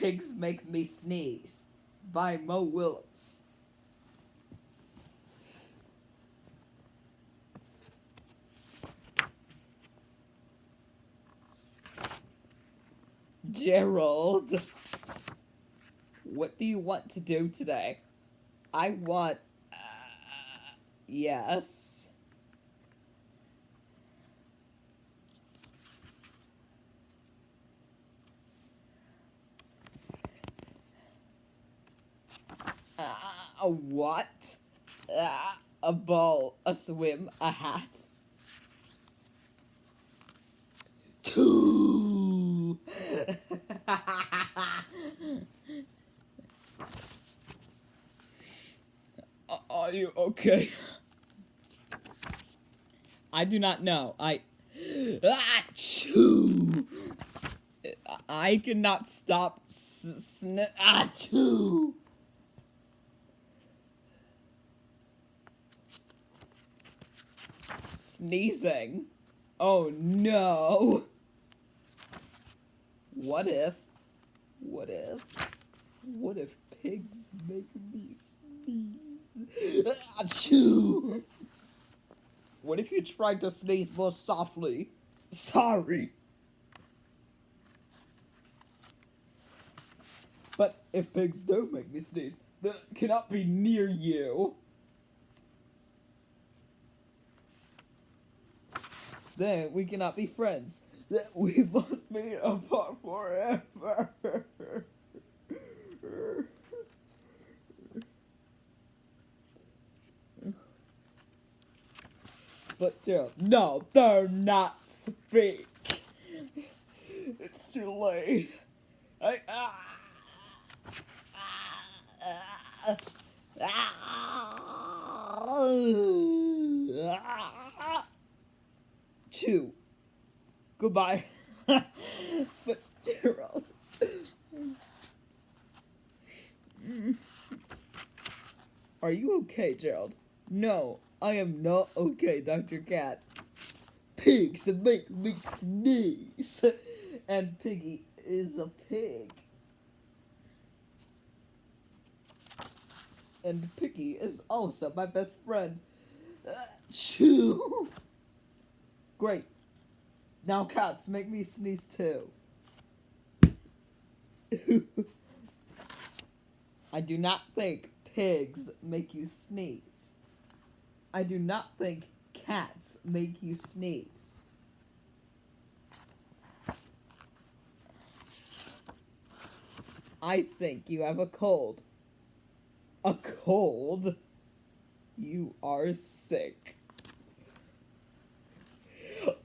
Pigs Make Me Sneeze by Mo Willems. Gerald, what do you want to do today? I want... yes. A what? A ball, a swim, a hat. 2. Are you okay? I do not know. Achoo! I cannot stop achoo! Sneezing. Oh no! What if pigs make me sneeze? Achoo! What if you tried to sneeze more softly? Sorry. But if pigs do make me sneeze, they cannot be near you. Then we cannot be friends. We must be apart forever. But Gerald, no, do not speak. It's too late. 2. Goodbye. But Gerald. Are you okay, Gerald? No, I am not okay, Dr. Cat. Pigs make me sneeze. And Piggy is a pig. And Piggy is also my best friend. Achoo! Great. Now cats make me sneeze too. I do not think pigs make you sneeze. I do not think cats make you sneeze. I think you have a cold. A cold? You are sick.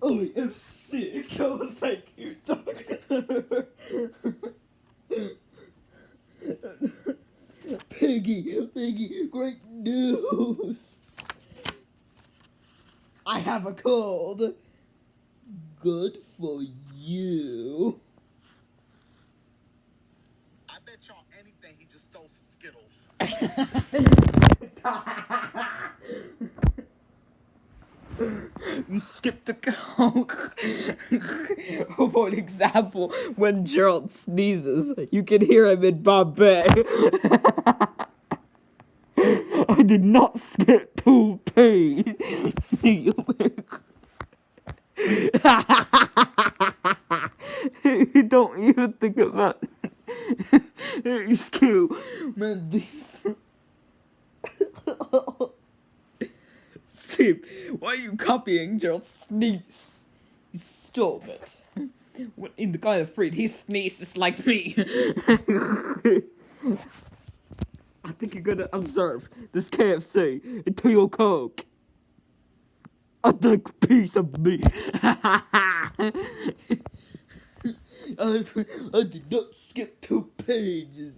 I am sick. I was like, you Piggy, great news. I have a cold. Good for you. I bet y'all anything he just stole some Skittles. You skipped a Coke. For example, when Gerald sneezes, you can hear him in Bombay. I did not skip 2 P. You don't even think about excuse man, this. Steve, why are you copying Gerald's sneeze? He stole it. When in the kind of fruit, he sneezes like me. I think you're gonna observe this KFC into your Coke. A big piece of me. I did not skip 2 pages.